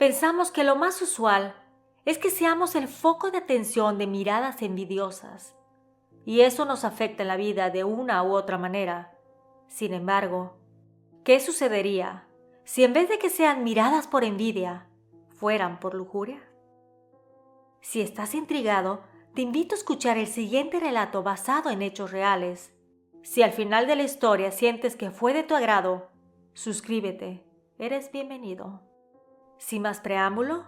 Pensamos que lo más usual es que seamos el foco de atención de miradas envidiosas, y eso nos afecta en la vida de una u otra manera. Sin embargo, ¿qué sucedería si en vez de que sean miradas por envidia, fueran por lujuria? Si estás intrigado, te invito a escuchar el siguiente relato basado en hechos reales. Si al final de la historia sientes que fue de tu agrado, suscríbete, eres bienvenido. Sin más preámbulo,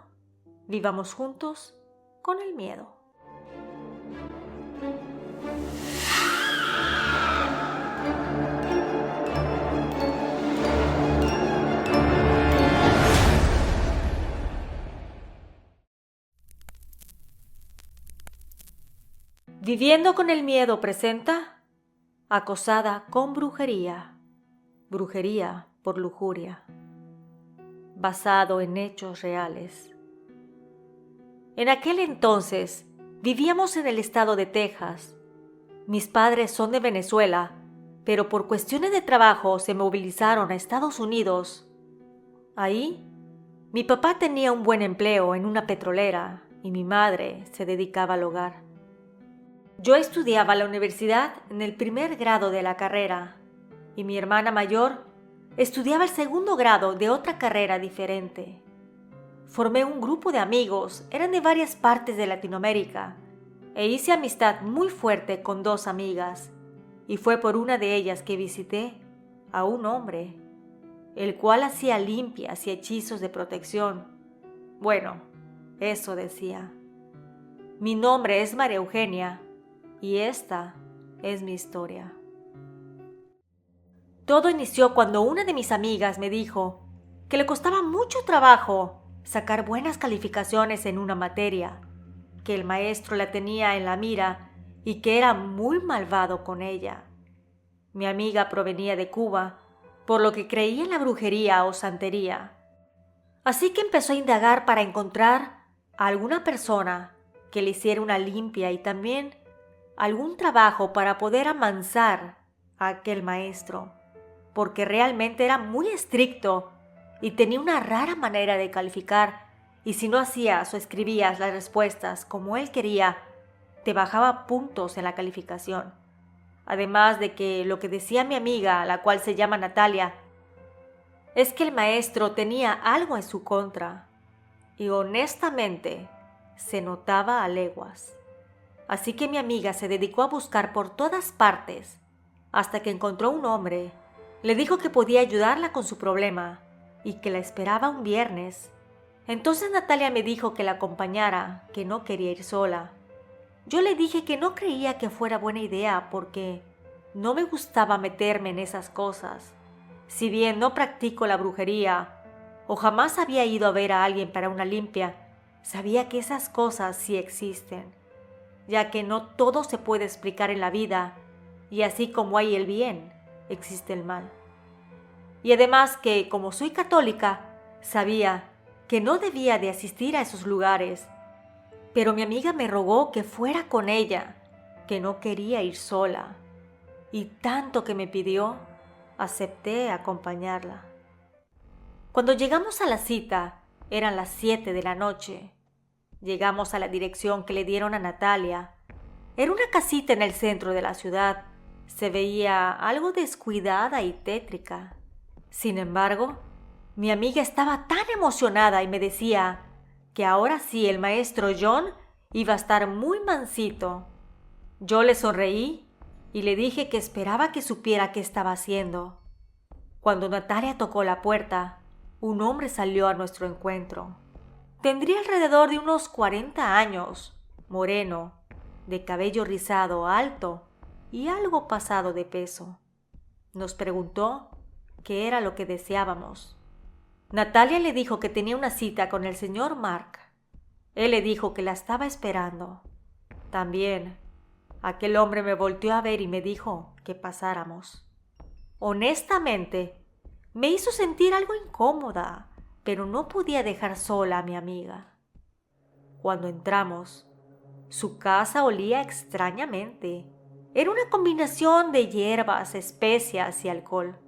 vivamos juntos con el miedo. Viviendo con el miedo presenta Acosada con brujería. Brujería por lujuria. Basado en hechos reales. En aquel entonces vivíamos en el estado de Texas. Mis padres son de Venezuela, pero por cuestiones de trabajo se movilizaron a Estados Unidos. Ahí, mi papá tenía un buen empleo en una petrolera y mi madre se dedicaba al hogar. Yo estudiaba en la universidad en el primer grado de la carrera y mi hermana mayor estudiaba el segundo grado de otra carrera diferente. Formé un grupo de amigos, eran de varias partes de Latinoamérica, e hice amistad muy fuerte con dos amigas, y fue por una de ellas que visité a un hombre, el cual hacía limpias y hechizos de protección. Bueno, eso decía. Mi nombre es María Eugenia, y esta es mi historia. Todo inició cuando una de mis amigas me dijo que le costaba mucho trabajo sacar buenas calificaciones en una materia, que el maestro la tenía en la mira y que era muy malvado con ella. Mi amiga provenía de Cuba, por lo que creía en la brujería o santería. Así que empezó a indagar para encontrar a alguna persona que le hiciera una limpia y también algún trabajo para poder amansar a aquel maestro, porque realmente era muy estricto y tenía una rara manera de calificar, y si no hacías o escribías las respuestas como él quería, te bajaba puntos en la calificación. Además de que lo que decía mi amiga, la cual se llama Natalia, es que el maestro tenía algo en su contra, y honestamente se notaba a leguas. Así que mi amiga se dedicó a buscar por todas partes, hasta que encontró un hombre. Le dijo que podía ayudarla con su problema y que la esperaba un viernes. Entonces Natalia me dijo que la acompañara, que no quería ir sola. Yo le dije que no creía que fuera buena idea porque no me gustaba meterme en esas cosas. Si bien no practico la brujería o jamás había ido a ver a alguien para una limpia, sabía que esas cosas sí existen, ya que no todo se puede explicar en la vida y así como hay el bien, existe el mal. Y además que, como soy católica, sabía que no debía de asistir a esos lugares. Pero mi amiga me rogó que fuera con ella, que no quería ir sola. Y tanto que me pidió, acepté acompañarla. Cuando llegamos a la cita, eran las 7 de la noche. Llegamos a la dirección que le dieron a Natalia. Era una casita en el centro de la ciudad. Se veía algo descuidada y tétrica. Sin embargo, mi amiga estaba tan emocionada y me decía que ahora sí el maestro John iba a estar muy mansito. Yo le sonreí y le dije que esperaba que supiera qué estaba haciendo. Cuando Natalia tocó la puerta, un hombre salió a nuestro encuentro. Tendría alrededor de unos 40 años, moreno, de cabello rizado alto y algo pasado de peso. Nos preguntó qué era lo que deseábamos. Natalia le dijo que tenía una cita con el señor Mark. Él le dijo que la estaba esperando. También, aquel hombre me volteó a ver y me dijo que pasáramos. Honestamente, me hizo sentir algo incómoda, pero no podía dejar sola a mi amiga. Cuando entramos, su casa olía extrañamente. Era una combinación de hierbas, especias y alcohol.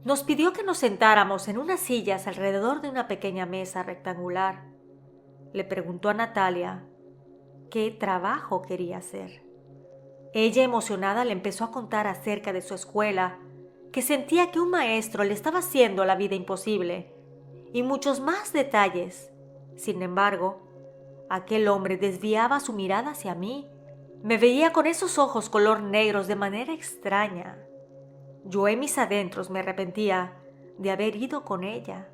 Nos pidió que nos sentáramos en unas sillas alrededor de una pequeña mesa rectangular. Le preguntó a Natalia qué trabajo quería hacer. Ella, emocionada, le empezó a contar acerca de su escuela, que sentía que un maestro le estaba haciendo la vida imposible, y muchos más detalles. Sin embargo, aquel hombre desviaba su mirada hacia mí. Me veía con esos ojos color negros de manera extraña. Yo en mis adentros me arrepentía de haber ido con ella.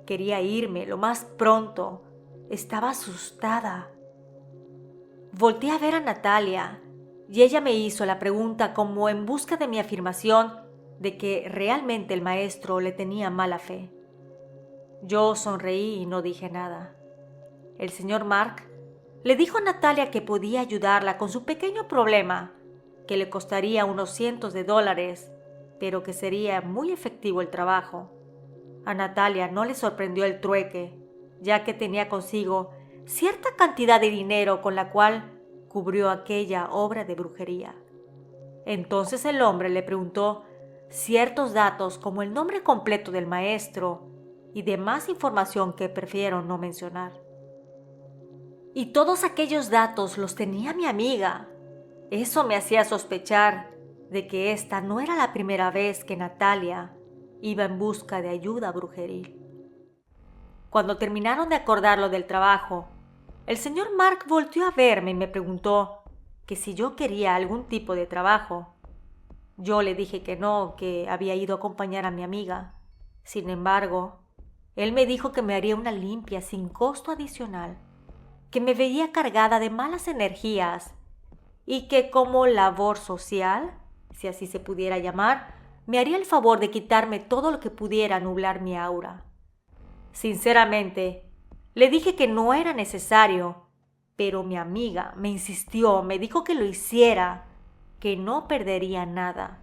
Quería irme lo más pronto. Estaba asustada. Volteé a ver a Natalia y ella me hizo la pregunta como en busca de mi afirmación de que realmente el maestro le tenía mala fe. Yo sonreí y no dije nada. El señor Mark le dijo a Natalia que podía ayudarla con su pequeño problema, que le costaría unos cientos de dólares, pero que sería muy efectivo el trabajo. A Natalia no le sorprendió el trueque, ya que tenía consigo cierta cantidad de dinero con la cual cubrió aquella obra de brujería. Entonces el hombre le preguntó ciertos datos como el nombre completo del maestro y demás información que prefiero no mencionar. Y todos aquellos datos los tenía mi amiga. Eso me hacía sospechar de que esta no era la primera vez que Natalia iba en busca de ayuda brujeril. Cuando terminaron de acordar lo del trabajo, el señor Mark volteó a verme y me preguntó que si yo quería algún tipo de trabajo. Yo le dije que no, que había ido a acompañar a mi amiga. Sin embargo, él me dijo que me haría una limpia sin costo adicional, que me veía cargada de malas energías y que como labor social, si así se pudiera llamar, me haría el favor de quitarme todo lo que pudiera nublar mi aura. Sinceramente, le dije que no era necesario, pero mi amiga me insistió, me dijo que lo hiciera, que no perdería nada.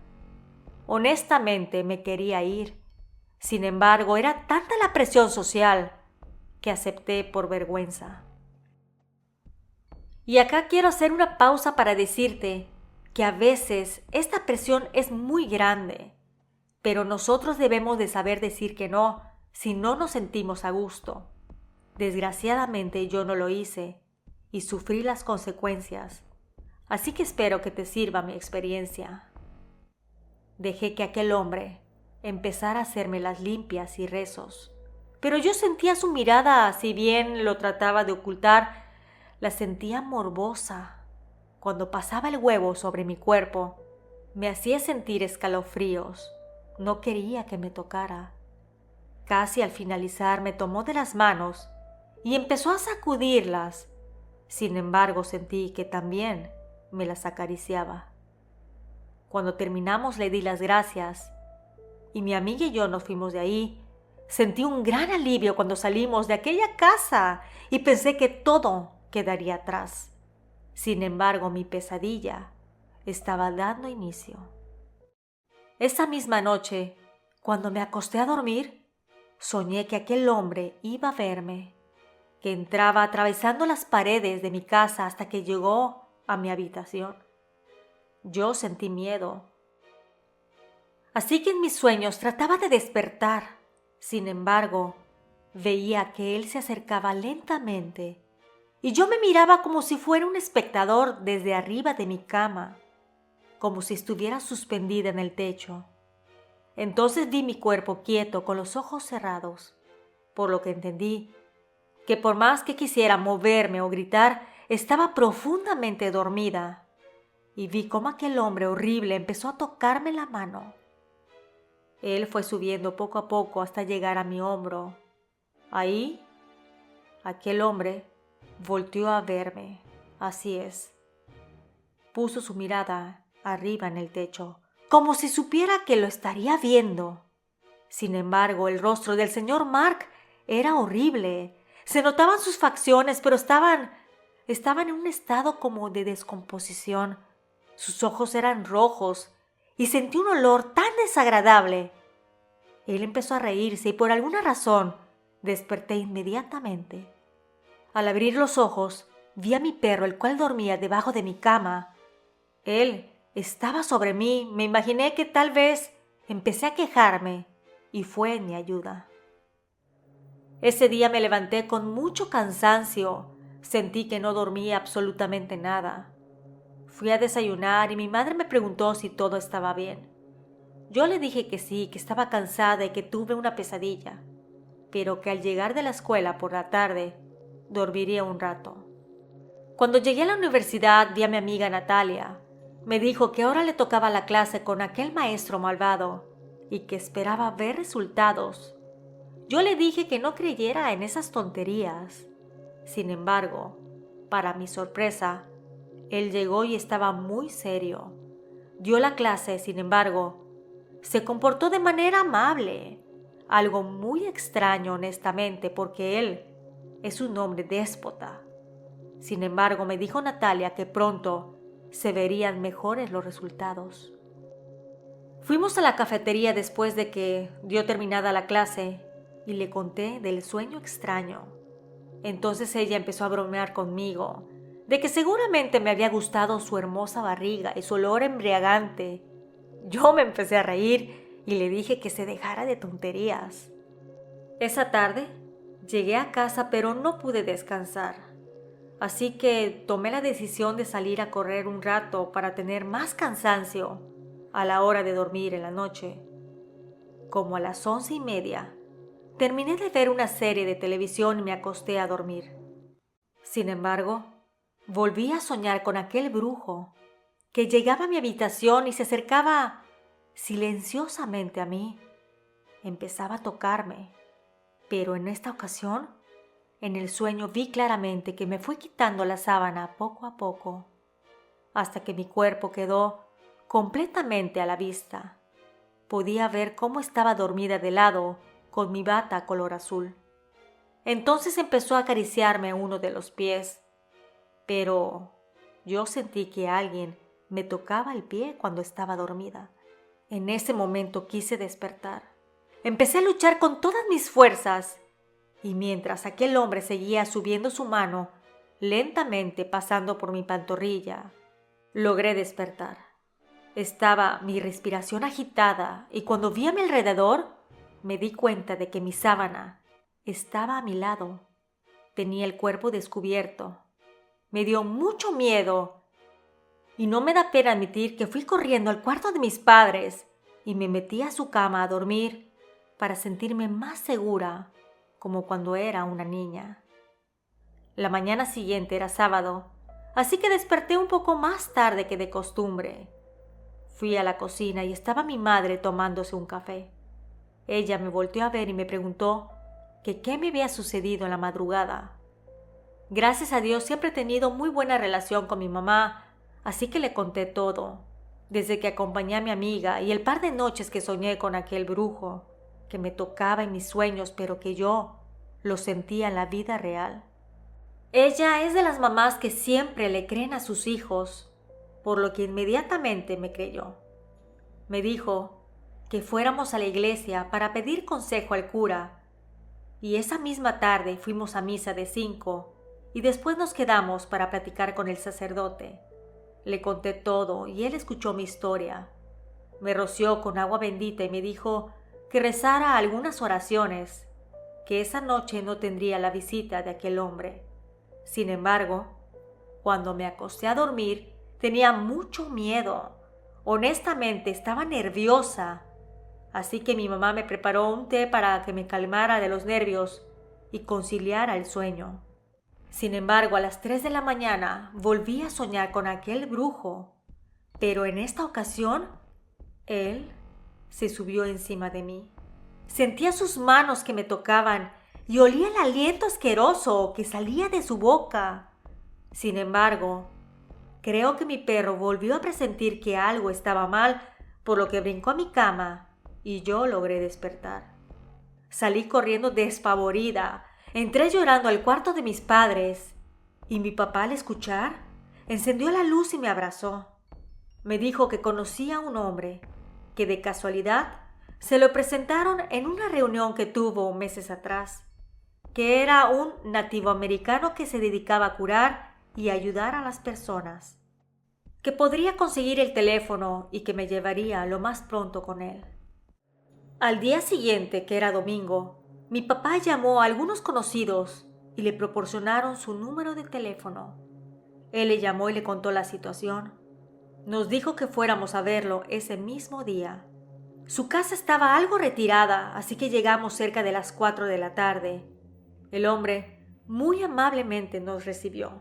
Honestamente me quería ir. Sin embargo, era tanta la presión social que acepté por vergüenza. Y acá quiero hacer una pausa para decirte que a veces esta presión es muy grande, pero nosotros debemos de saber decir que no si no nos sentimos a gusto. Desgraciadamente yo no lo hice y sufrí las consecuencias, así que espero que te sirva mi experiencia. Dejé que aquel hombre empezara a hacerme las limpias y rezos, pero yo sentía su mirada, si bien lo trataba de ocultar, la sentía morbosa. Cuando pasaba el huevo sobre mi cuerpo, me hacía sentir escalofríos. No quería que me tocara. Casi al finalizar me tomó de las manos y empezó a sacudirlas. Sin embargo, sentí que también me las acariciaba. Cuando terminamos le di las gracias y mi amiga y yo nos fuimos de ahí. Sentí un gran alivio cuando salimos de aquella casa y pensé que todo quedaría atrás. Sin embargo, mi pesadilla estaba dando inicio. Esa misma noche, cuando me acosté a dormir, soñé que aquel hombre iba a verme, que entraba atravesando las paredes de mi casa hasta que llegó a mi habitación. Yo sentí miedo. Así que en mis sueños trataba de despertar. Sin embargo, veía que él se acercaba lentamente y yo me miraba como si fuera un espectador desde arriba de mi cama, como si estuviera suspendida en el techo. Entonces vi mi cuerpo quieto con los ojos cerrados, por lo que entendí que por más que quisiera moverme o gritar, estaba profundamente dormida, y vi cómo aquel hombre horrible empezó a tocarme la mano. Él fue subiendo poco a poco hasta llegar a mi hombro. Ahí, aquel hombre volteó a verme. Así es. Puso su mirada arriba en el techo, como si supiera que lo estaría viendo. Sin embargo, el rostro del señor Mark era horrible. Se notaban sus facciones, pero estaban en un estado como de descomposición. Sus ojos eran rojos y sentí un olor tan desagradable. Él empezó a reírse y por alguna razón desperté inmediatamente. Al abrir los ojos, vi a mi perro, el cual dormía debajo de mi cama. Él estaba sobre mí. Me imaginé que tal vez empecé a quejarme y fue en mi ayuda. Ese día me levanté con mucho cansancio, sentí que no dormía absolutamente nada. Fui a desayunar y mi madre me preguntó si todo estaba bien. Yo le dije que sí, que estaba cansada y que tuve una pesadilla, pero que al llegar de la escuela por la tarde, dormiría un rato. Cuando llegué a la universidad vi a mi amiga Natalia. Me dijo que ahora le tocaba la clase con aquel maestro malvado y que esperaba ver resultados. Yo le dije que no creyera en esas tonterías. Sin embargo, para mi sorpresa, él llegó y estaba muy serio. Dio la clase, sin embargo, se comportó de manera amable, algo muy extraño honestamente porque él es un hombre déspota. Sin embargo, me dijo Natalia que pronto se verían mejores los resultados. Fuimos a la cafetería después de que dio terminada la clase y le conté del sueño extraño. Entonces ella empezó a bromear conmigo, de que seguramente me había gustado su hermosa barriga y su olor embriagante. Yo me empecé a reír y le dije que se dejara de tonterías. Esa tarde llegué a casa pero no pude descansar, así que tomé la decisión de salir a correr un rato para tener más cansancio a la hora de dormir en la noche. Como a las 11:30, terminé de ver una serie de televisión y me acosté a dormir. Sin embargo, volví a soñar con aquel brujo que llegaba a mi habitación y se acercaba silenciosamente a mí. Empezaba a tocarme, pero en esta ocasión, en el sueño vi claramente que me fue quitando la sábana poco a poco, hasta que mi cuerpo quedó completamente a la vista. Podía ver cómo estaba dormida de lado con mi bata color azul. Entonces empezó a acariciarme uno de los pies, pero yo sentí que alguien me tocaba el pie cuando estaba dormida. En ese momento quise despertar. Empecé a luchar con todas mis fuerzas y mientras aquel hombre seguía subiendo su mano, lentamente pasando por mi pantorrilla, logré despertar. Estaba mi respiración agitada y cuando vi a mi alrededor, me di cuenta de que mi sábana estaba a mi lado. Tenía el cuerpo descubierto. Me dio mucho miedo y no me da pena admitir que fui corriendo al cuarto de mis padres y me metí a su cama a dormir para sentirme más segura, como cuando era una niña. La mañana siguiente era sábado, así que desperté un poco más tarde que de costumbre. Fui a la cocina y estaba mi madre tomándose un café. Ella me volteó a ver y me preguntó que qué me había sucedido en la madrugada. Gracias a Dios siempre he tenido muy buena relación con mi mamá, así que le conté todo, desde que acompañé a mi amiga y el par de noches que soñé con aquel brujo, que me tocaba en mis sueños pero que yo lo sentía en la vida real. Ella es de las mamás que siempre le creen a sus hijos, por lo que inmediatamente me creyó. Me dijo que fuéramos a la iglesia para pedir consejo al cura, y esa misma tarde fuimos a misa de 5 y después nos quedamos para platicar con el sacerdote. Le conté todo y él escuchó mi historia. Me roció con agua bendita y me dijo que rezara algunas oraciones, que esa noche no tendría la visita de aquel hombre. Sin embargo, cuando me acosté a dormir, tenía mucho miedo. Honestamente, estaba nerviosa. Así que mi mamá me preparó un té para que me calmara de los nervios y conciliara el sueño. Sin embargo, a las 3 de la mañana volví a soñar con aquel brujo, pero en esta ocasión, él se subió encima de mí. Sentía sus manos que me tocaban y olía el aliento asqueroso que salía de su boca. Sin embargo, creo que mi perro volvió a presentir que algo estaba mal, por lo que brincó a mi cama y yo logré despertar. Salí corriendo despavorida. Entré llorando al cuarto de mis padres y mi papá, al escuchar, encendió la luz y me abrazó. Me dijo que conocía a un hombre que de casualidad se lo presentaron en una reunión que tuvo meses atrás, que era un nativo americano que se dedicaba a curar y ayudar a las personas, que podría conseguir el teléfono y que me llevaría lo más pronto con él. Al día siguiente, que era domingo, mi papá llamó a algunos conocidos y le proporcionaron su número de teléfono. Él le llamó y le contó la situación. Nos dijo que fuéramos a verlo ese mismo día. Su casa estaba algo retirada, así que llegamos cerca de las 4 de la tarde. El hombre muy amablemente nos recibió.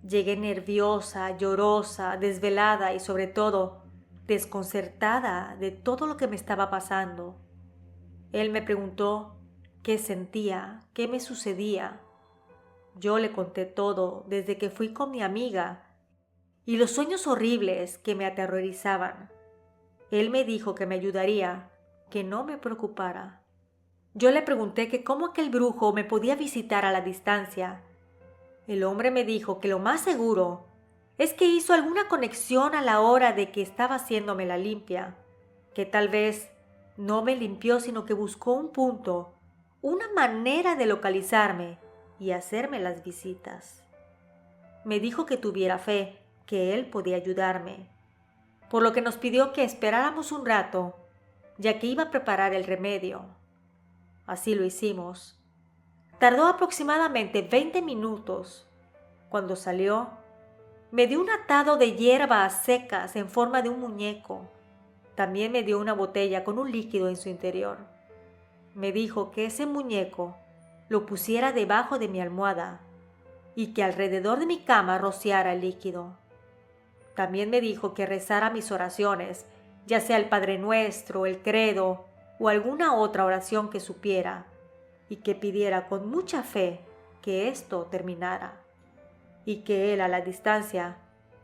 Llegué nerviosa, llorosa, desvelada y sobre todo desconcertada de todo lo que me estaba pasando. Él me preguntó qué sentía, qué me sucedía. Yo le conté todo desde que fui con mi amiga y los sueños horribles que me aterrorizaban. Él me dijo que me ayudaría, que no me preocupara. Yo le pregunté que cómo aquel brujo me podía visitar a la distancia. El hombre me dijo que lo más seguro es que hizo alguna conexión a la hora de que estaba haciéndome la limpia, que tal vez no me limpió sino que buscó un punto, una manera de localizarme y hacerme las visitas. Me dijo que tuviera fe, que él podía ayudarme, por lo que nos pidió que esperáramos un rato, ya que iba a preparar el remedio. Así lo hicimos. Tardó aproximadamente 20 minutos. Cuando salió, me dio un atado de hierbas secas en forma de un muñeco. También me dio una botella con un líquido en su interior. Me dijo que ese muñeco lo pusiera debajo de mi almohada y que alrededor de mi cama rociara el líquido. También me dijo que rezara mis oraciones, ya sea el Padre Nuestro, el Credo o alguna otra oración que supiera, y que pidiera con mucha fe que esto terminara, y que él a la distancia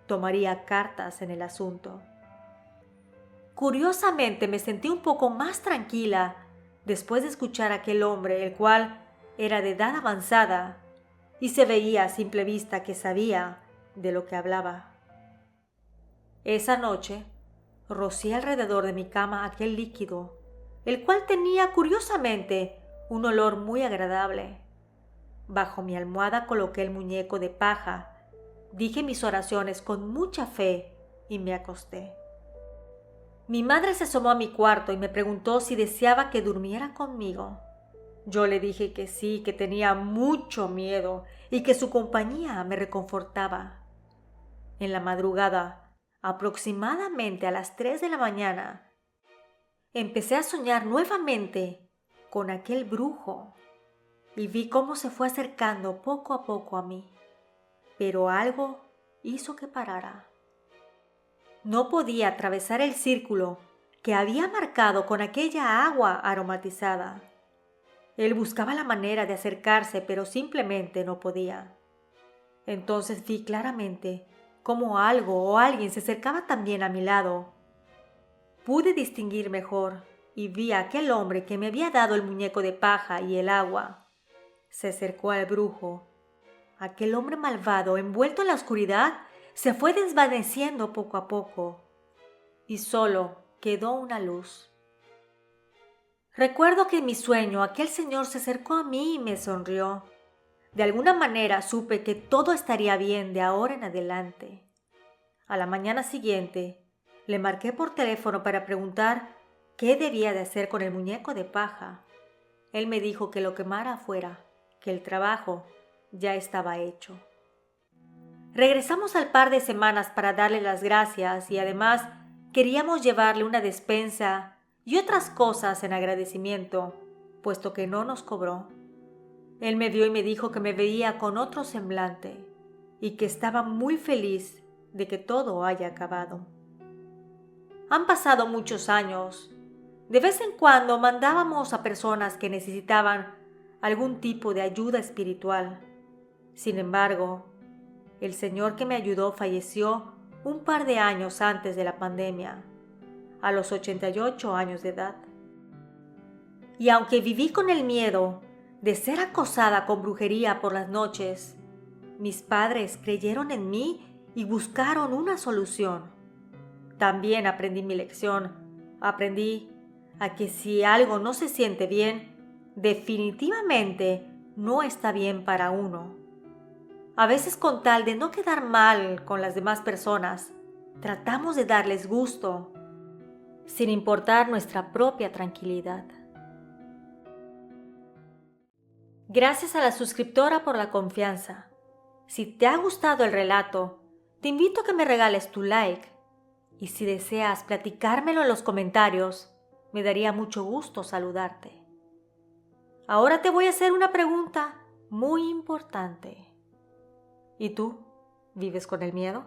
tomaría cartas en el asunto. Curiosamente me sentí un poco más tranquila después de escuchar a aquel hombre, el cual era de edad avanzada y se veía a simple vista que sabía de lo que hablaba. Esa noche rocié alrededor de mi cama aquel líquido, el cual tenía curiosamente un olor muy agradable. Bajo mi almohada coloqué el muñeco de paja, dije mis oraciones con mucha fe y me acosté. Mi madre se asomó a mi cuarto y me preguntó si deseaba que durmiera conmigo. Yo le dije que sí, que tenía mucho miedo y que su compañía me reconfortaba. En la madrugada, aproximadamente a las 3 de la mañana, empecé a soñar nuevamente con aquel brujo y vi cómo se fue acercando poco a poco a mí, pero algo hizo que parara. No podía atravesar el círculo que había marcado con aquella agua aromatizada. Él buscaba la manera de acercarse, pero simplemente no podía. Entonces vi claramente cómo algo o alguien se acercaba también a mi lado. Pude distinguir mejor y vi a aquel hombre que me había dado el muñeco de paja y el agua. Se acercó al brujo. Aquel hombre malvado, envuelto en la oscuridad, se fue desvaneciendo poco a poco y solo quedó una luz. Recuerdo que en mi sueño aquel señor se acercó a mí y me sonrió. De alguna manera supe que todo estaría bien de ahora en adelante. A la mañana siguiente, le marqué por teléfono para preguntar qué debía de hacer con el muñeco de paja. Él me dijo que lo quemara afuera, que el trabajo ya estaba hecho. Regresamos al par de semanas para darle las gracias y además queríamos llevarle una despensa y otras cosas en agradecimiento, puesto que no nos cobró. Él me vio y me dijo que me veía con otro semblante y que estaba muy feliz de que todo haya acabado. Han pasado muchos años. De vez en cuando mandábamos a personas que necesitaban algún tipo de ayuda espiritual. Sin embargo, el señor que me ayudó falleció un par de años antes de la pandemia, a los 88 años de edad. Y aunque viví con el miedo de ser acosada con brujería por las noches, mis padres creyeron en mí y buscaron una solución. También aprendí mi lección. Aprendí a que si algo no se siente bien, definitivamente no está bien para uno. A veces, con tal de no quedar mal con las demás personas, tratamos de darles gusto. sin importar nuestra propia tranquilidad. Gracias a la suscriptora por la confianza. Si te ha gustado el relato, te invito a que me regales tu like. Y si deseas platicármelo en los comentarios, me daría mucho gusto saludarte. Ahora te voy a hacer una pregunta muy importante. ¿Y tú? ¿Vives con el miedo?